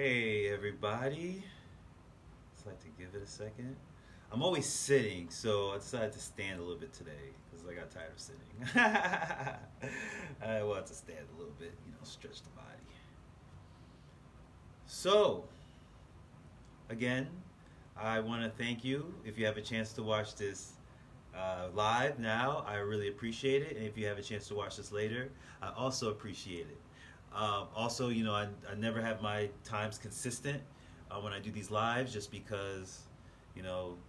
Hey everybody, just like to give it a second. I'm always sitting, so I decided to stand a little bit today because I got tired of sitting. I want to stand a little bit, stretch the body. So, again, I want to thank you. If you have a chance to watch this live now, I really appreciate it. And if you have a chance to watch this later, I also appreciate it. Also, I never have my times consistent when I do these lives just because,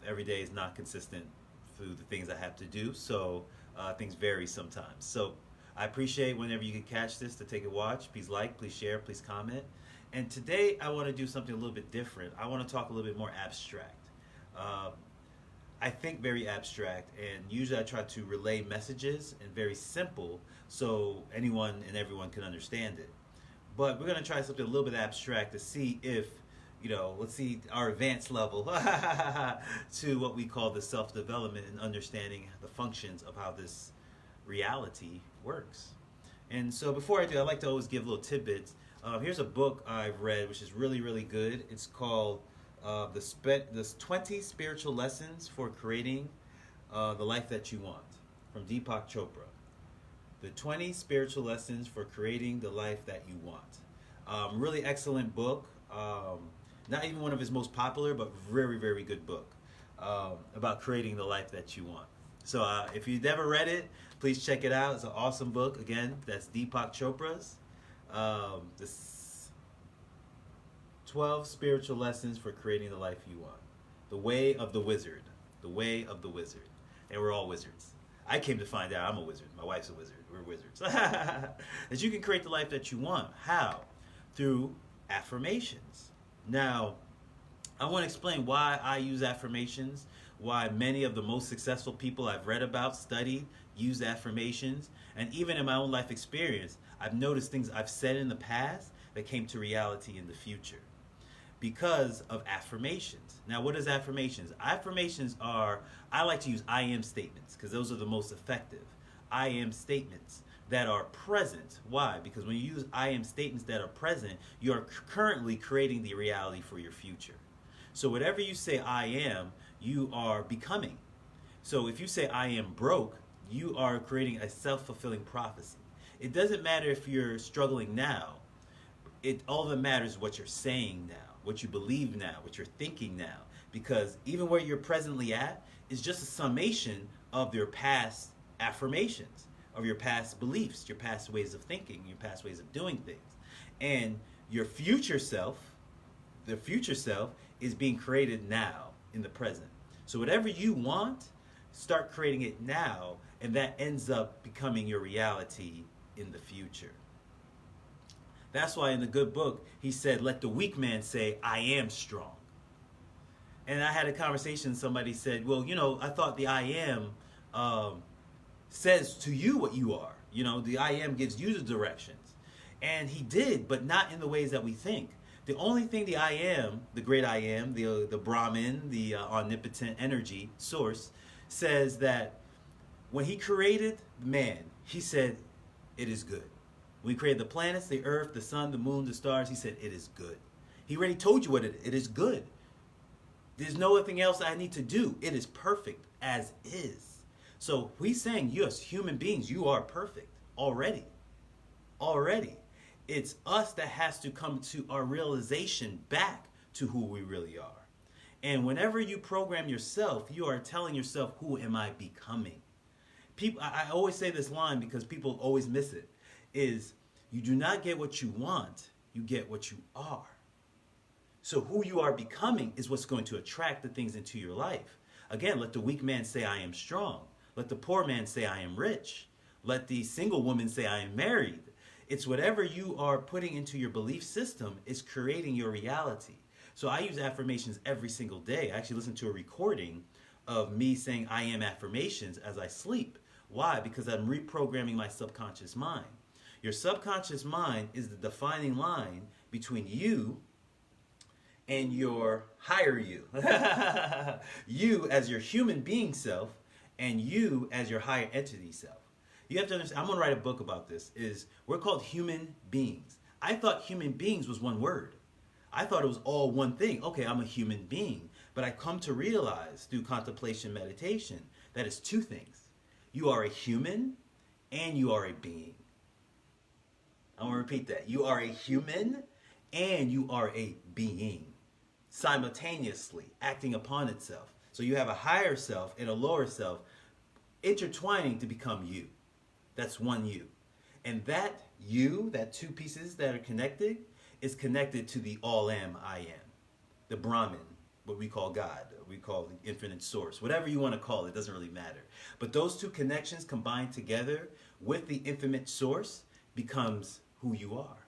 every day is not consistent through the things I have to do. So things vary sometimes. So I appreciate whenever you can catch this to take a watch. Please like, please share, please comment. And today I want to do something a little bit different. I want to talk a little bit more abstract. Um, I think very abstract, and usually I try to relay messages and very simple so anyone and everyone can understand it. But we're going to try something a little bit abstract to see if, let's see our advanced level to what we call the self development and understanding the functions of how this reality works. And so before I do, I like to always give little tidbits. Here's a book I've read, which is really, really good. It's called the 20 Spiritual Lessons for Creating the Life That You Want from Deepak Chopra. The 20 Spiritual Lessons for Creating the Life That You Want. Really excellent book. Not even one of his most popular, but very, very good book about creating the life that you want. So if you've never read it, please check it out. It's an awesome book. Again, that's Deepak Chopra's. The 12 Spiritual Lessons for Creating the Life You Want. The Way of the Wizard. The Way of the Wizard. And we're all wizards. I came to find out I'm a wizard. My wife's a wizard. We're wizards. That you can create the life that you want. How? Through affirmations. Now, I want to explain why I use affirmations, why many of the most successful people I've read about, studied, use affirmations, and even in my own life experience, I've noticed things I've said in the past that came to reality in the future because of affirmations. Now, what is affirmations? Affirmations are, I like to use I am statements because those are the most effective. I am statements that are present. Why? Because when you use I am statements that are present, you are currently creating the reality for your future. So whatever you say I am, you are becoming. So if you say I am broke, you are creating a self-fulfilling prophecy. It doesn't matter if you're struggling now. All that matters is what you're saying now, what you believe now, what you're thinking now. Because even where you're presently at is just a summation of your past affirmations, of your past beliefs, your past ways of thinking, your past ways of doing things. And your future self, the future self, is being created now in the present. So whatever you want, start creating it now, and that ends up becoming your reality in the future. That's why in the good book, he said, let the weak man say, I am strong. And I had a conversation, somebody said, well, I thought the I am says to you what you are. The I am gives you the directions. And he did, but not in the ways that we think. The only thing the I am, the great I am, the Brahman, the omnipotent energy source, says that when he created man, he said, it is good. When he created the planets, the earth, the sun, the moon, the stars, he said, it is good. He already told you what it is good. There's nothing else I need to do. It is perfect as is. So he's saying, you as human beings, you are perfect already. Already. It's us that has to come to our realization back to who we really are. And whenever you program yourself, you are telling yourself, who am I becoming? People, I always say this line because people always miss it, is you do not get what you want, you get what you are. So who you are becoming is what's going to attract the things into your life. Again, let the weak man say, I am strong. Let the poor man say, I am rich. Let the single woman say, I am married. It's whatever you are putting into your belief system is creating your reality. So I use affirmations every single day. I actually listen to a recording of me saying I am affirmations as I sleep. Why? Because I'm reprogramming my subconscious mind. Your subconscious mind is the defining line between you and your higher you. You as your human being self and you as your higher entity self. You have to understand, I'm going to write a book about this, we're called human beings. I thought human beings was one word. I thought it was all one thing. Okay, I'm a human being. But I come to realize through contemplation meditation that it's two things. You are a human and you are a being. I want to repeat that. You are a human and you are a being, simultaneously acting upon itself. So you have a higher self and a lower self intertwining to become you. That's one you. And that you, that two pieces that are connected, is connected to the all-am, I am. The Brahman, what we call God, we call the infinite source. Whatever you want to call it, doesn't really matter. But those two connections combined together with the infinite source becomes who you are.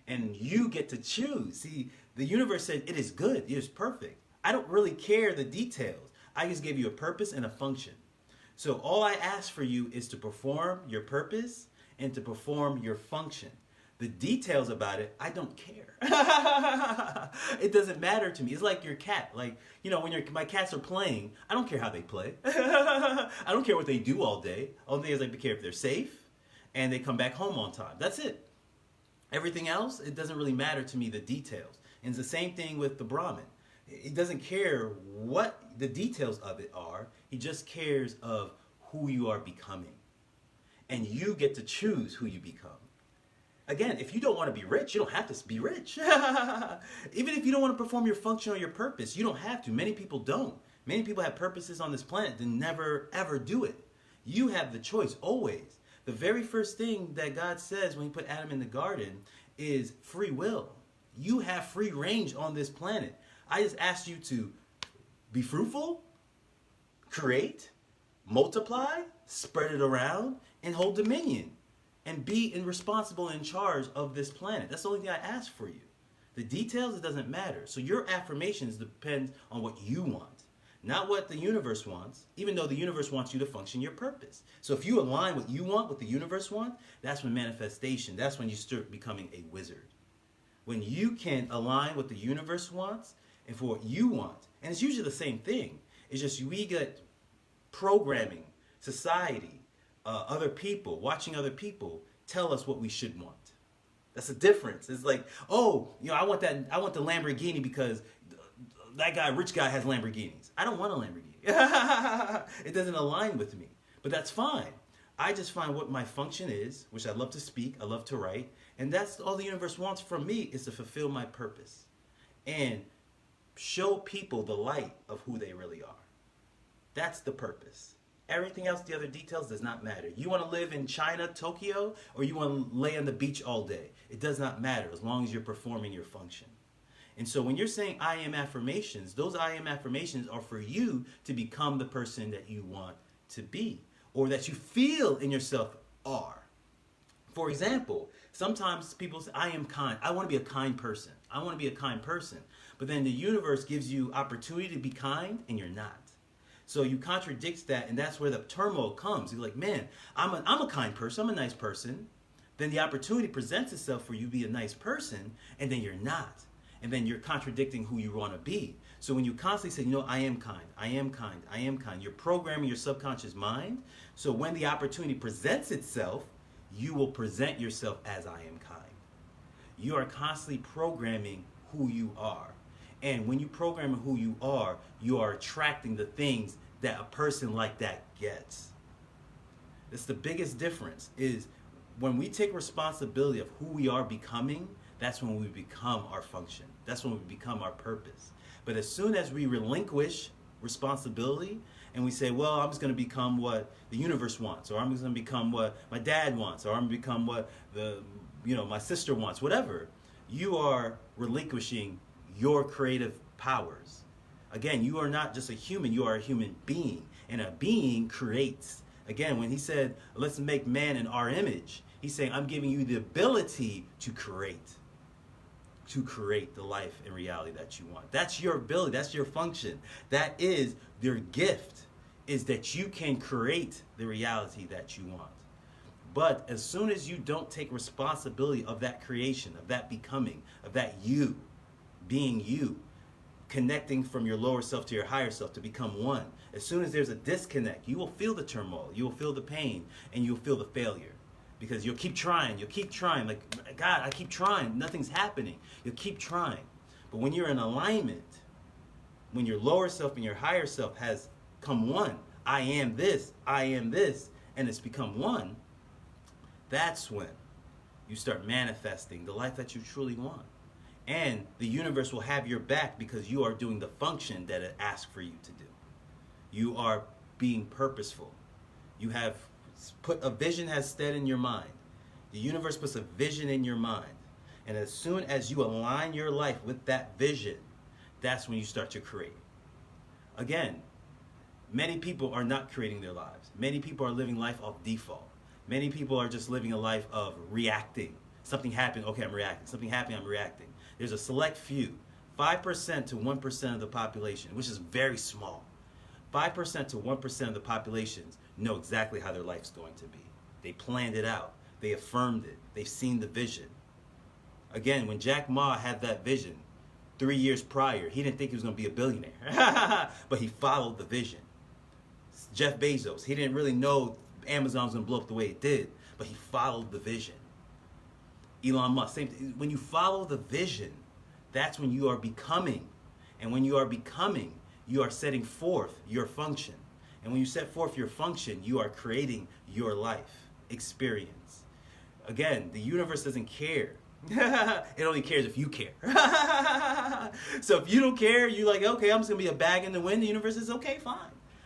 And you get to choose. See, the universe said it is good, it is perfect. I don't really care the details. I just gave you a purpose and a function. So all I ask for you is to perform your purpose and to perform your function. The details about it, I don't care. It doesn't matter to me. It's like your cat. Like, you know, when my cats are playing, I don't care how they play. I don't care what they do all day. All day is I care if they're safe and they come back home on time. That's it. Everything else, it doesn't really matter to me, the details. And it's the same thing with the Brahmin. He doesn't care what the details of it are. He just cares of who you are becoming. And you get to choose who you become. Again, if you don't want to be rich, you don't have to be rich. Even if you don't want to perform your function or your purpose, you don't have to. Many people don't. Many people have purposes on this planet that never, ever do it. You have the choice, always. The very first thing that God says when he put Adam in the garden is free will. You have free range on this planet. I just asked you to be fruitful, create, multiply, spread it around, and hold dominion. And be responsible and in charge of this planet. That's the only thing I ask for you. The details, it doesn't matter. So your affirmations depend on what you want, not what the universe wants, even though the universe wants you to function your purpose. So if you align what you want, what the universe wants, that's when manifestation, that's when you start becoming a wizard. When you can align what the universe wants and for what you want, and it's usually the same thing. It's just we get programming, society, other people, watching other people tell us what we should want. That's the difference. It's like, oh, you know, I want the Lamborghini because that guy, rich guy, has Lamborghinis. I don't want a Lamborghini. It doesn't align with me, but that's fine. I just find what my function is, which I love to speak, I love to write, and that's all the universe wants from me is to fulfill my purpose and show people the light of who they really are. That's the purpose. Everything else, the other details, does not matter. You want to live in China, Tokyo, or you want to lay on the beach all day. It does not matter as long as you're performing your function. And so when you're saying I am affirmations, those I am affirmations are for you to become the person that you want to be or that you feel in yourself are. For example, sometimes people say, I am kind. I want to be a kind person. I want to be a kind person. But then the universe gives you opportunity to be kind and you're not. So you contradict that, and that's where the turmoil comes. You're like, man, I'm a kind person, I'm a nice person. Then the opportunity presents itself for you to be a nice person, and then you're not. And then you're contradicting who you want to be. So when you constantly say, you know, I am kind, I am kind, I am kind, you're programming your subconscious mind. So when the opportunity presents itself, you will present yourself as I am kind. You are constantly programming who you are. And when you program who you are attracting the things that a person like that gets. It's the biggest difference is when we take responsibility of who we are becoming, that's when we become our function. That's when we become our purpose. But as soon as we relinquish responsibility and we say, well, I'm just going to become what the universe wants, or I'm just going to become what my dad wants, or I'm going to become what my sister wants, whatever, you are relinquishing your creative powers. Again, you are not just a human, you are a human being. And a being creates. Again, when he said, let's make man in our image, he's saying, I'm giving you the ability to create the life and reality that you want. That's your ability, that's your function. That is your gift, is that you can create the reality that you want. But as soon as you don't take responsibility of that creation, of that becoming, of that you, being you, connecting from your lower self to your higher self to become one. As soon as there's a disconnect, you will feel the turmoil, you will feel the pain, and you'll feel the failure. Because you'll keep trying, like, God, I keep trying, nothing's happening. You'll keep trying. But when you're in alignment, when your lower self and your higher self has come one, I am this, and it's become one, that's when you start manifesting the life that you truly want. And the universe will have your back because you are doing the function that it asked for you to do. You are being purposeful. You have put a vision has set in your mind. The universe puts a vision in your mind. And as soon as you align your life with that vision, that's when you start to create. Again, many people are not creating their lives. Many people are living life off default. Many people are just living a life of reacting. Something happened, okay, I'm reacting. Something happened, I'm reacting. There's a select few, 5% to 1% of the population, which is very small. 5% to 1% of the populations know exactly how their life's going to be. They planned it out. They affirmed it. They've seen the vision. Again, when Jack Ma had that vision 3 years prior, he didn't think he was going to be a billionaire. But he followed the vision. Jeff Bezos, he didn't really know Amazon was going to blow up the way it did, but he followed the vision. Elon Musk, same thing. When you follow the vision, that's when you are becoming. And when you are becoming, you are setting forth your function. And when you set forth your function, you are creating your life experience. Again, the universe doesn't care. It only cares if you care. So if you don't care, you're like, okay, I'm just going to be a bag in the wind. The universe is okay, fine.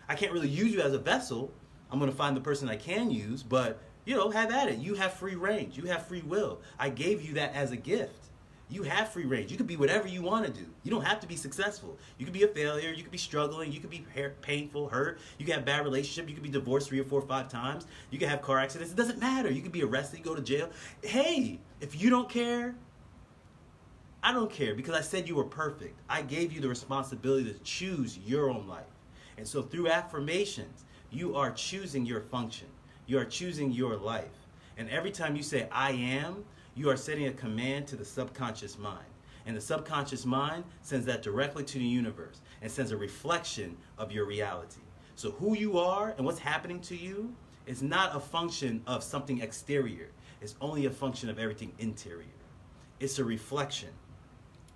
I can't really use you as a vessel. I'm going to find the person I can use, but, have at it. You have free range. You have free will. I gave you that as a gift. You have free range. You could be whatever you want to do. You don't have to be successful. You could be a failure. You could be struggling. You could be painful, hurt. You could have a bad relationship. You could be divorced 3 or 4 or 5 times. You could have car accidents. It doesn't matter. You could be arrested, go to jail. Hey, if you don't care, I don't care, because I said you were perfect. I gave you the responsibility to choose your own life. And so through affirmations, you are choosing your function. You are choosing your life. And every time you say, I am, you are setting a command to the subconscious mind. And the subconscious mind sends that directly to the universe and sends a reflection of your reality. So who you are and what's happening to you is not a function of something exterior. It's only a function of everything interior. It's a reflection.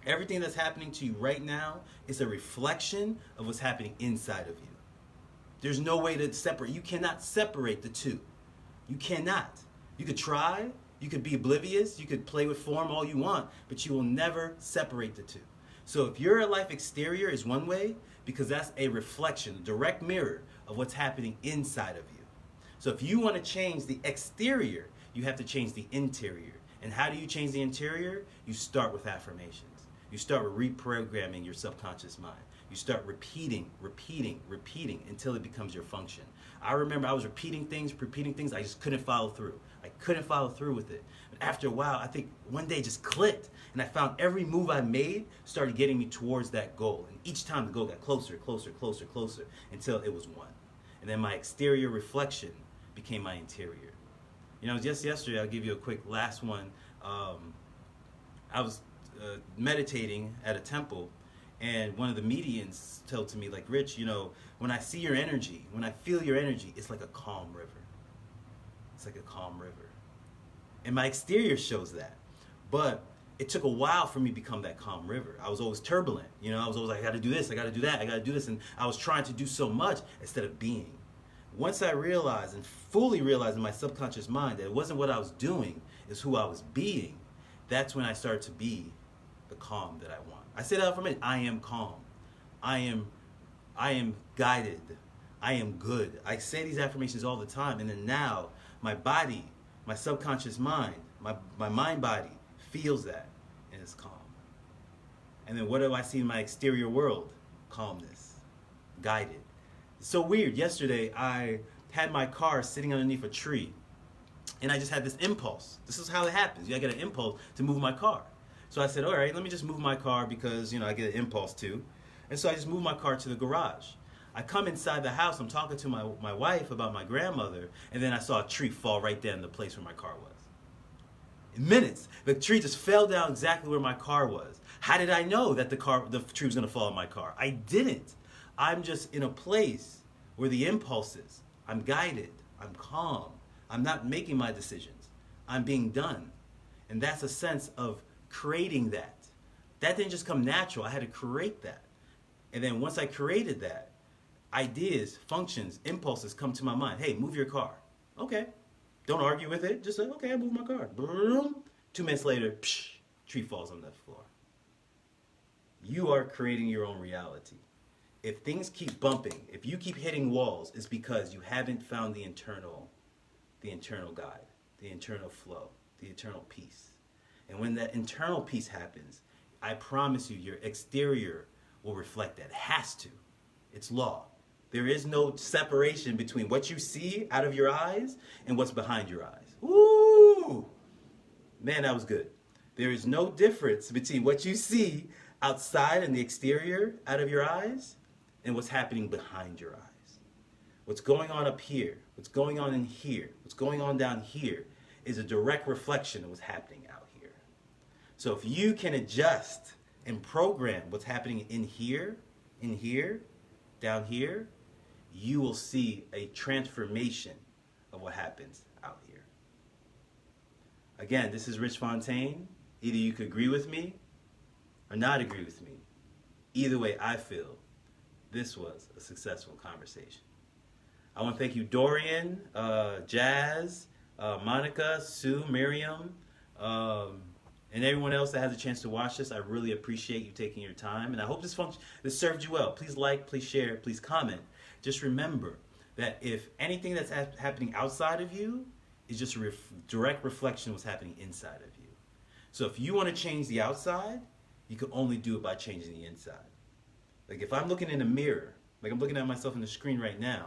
Everything that's happening to you right now is a reflection of what's happening inside of you. There's no way to separate. You cannot separate the two. You cannot. You could try. You could be oblivious. You could play with form all you want, but you will never separate the two. So if your life exterior is one way, because that's a reflection, a direct mirror of what's happening inside of you. So if you want to change the exterior, you have to change the interior. And how do you change the interior? You start with affirmations. You start with reprogramming your subconscious mind. You start repeating until it becomes your function. I remember I was repeating things, I just couldn't follow through. I couldn't follow through with it. But after a while, I think one day it just clicked, and I found every move I made started getting me towards that goal. And each time the goal got closer, until it was one. And then my exterior reflection became my interior. Just yesterday, I'll give you a quick last one. I was meditating at a temple, and one of the medians told to me, like, Rich, when I see your energy, when I feel your energy, it's like a calm river. It's like a calm river. And my exterior shows that. But it took a while for me to become that calm river. I was always turbulent. I was always like, I got to do this, I got to do that, I got to do this. And I was trying to do so much instead of being. Once I realized and fully realized in my subconscious mind that it wasn't what I was doing, it's who I was being, that's when I started to be the calm that I want. I say that for me. I am calm. I am guided. I am good. I say these affirmations all the time, and then now my body, my subconscious mind, my mind body feels that and is calm. And then what do I see in my exterior world? Calmness. Guided. It's so weird. Yesterday I had my car sitting underneath a tree, and I just had this impulse. This is how it happens. I get an impulse to move my car. So I said, all right, let me just move my car because, I get an impulse to. And so I just moved my car to the garage. I come inside the house, I'm talking to my wife about my grandmother, and then I saw a tree fall right there in the place where my car was. In minutes, the tree just fell down exactly where my car was. How did I know that the tree was going to fall on my car? I didn't. I'm just in a place where the impulse is. I'm guided. I'm calm. I'm not making my decisions. I'm being done. And that's a sense of creating that. That didn't just come natural. I had to create that. And then once I created that, ideas, functions, impulses come to my mind. Hey, move your car. Okay. Don't argue with it. Just say, okay, I move my car. Boom. 2 minutes later, psh, tree falls on the floor. You are creating your own reality. If things keep bumping, if you keep hitting walls, it's because you haven't found the internal guide, the internal flow, the internal peace. And when that internal peace happens, I promise you, your exterior will reflect that. It has to. It's law. There is no separation between what you see out of your eyes and what's behind your eyes. Ooh! Man, that was good. There is no difference between what you see outside and the exterior out of your eyes and what's happening behind your eyes. What's going on up here, what's going on in here, what's going on down here is a direct reflection of what's happening out here. So if you can adjust and program what's happening in here, down here, you will see a transformation of what happens out here. Again, this is Rich Fontaine. Either you could agree with me or not agree with me. Either way, I feel this was a successful conversation. I want to thank you, Dorian, Jazz, Monica, Sue, Miriam, and everyone else that has a chance to watch this. I really appreciate you taking your time, and I hope this served you well. Please like, please share, please comment. Just remember that if anything that's happening outside of you is just a direct reflection of what's happening inside of you. So if you want to change the outside, you can only do it by changing the inside. Like if I'm looking in a mirror, like I'm looking at myself in the screen right now,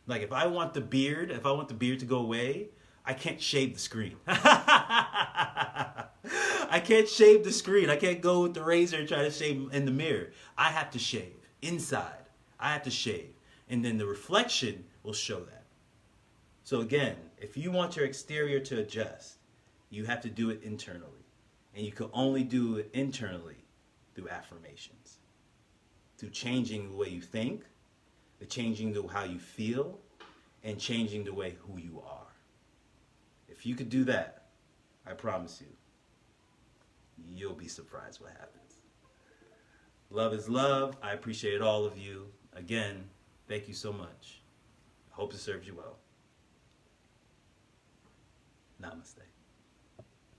like if I want the beard to go away, I can't shave the screen. I can't shave the screen. I can't go with the razor and try to shave in the mirror. I have to shave inside. I have to shave. And then the reflection will show that. So again, if you want your exterior to adjust, you have to do it internally. And you can only do it internally through affirmations. Through changing the way you think, changing how you feel, and changing the way who you are. If you could do that, I promise you, you'll be surprised what happens. Love is love. I appreciate all of you. Again, thank you so much. I hope it serves you well. Namaste.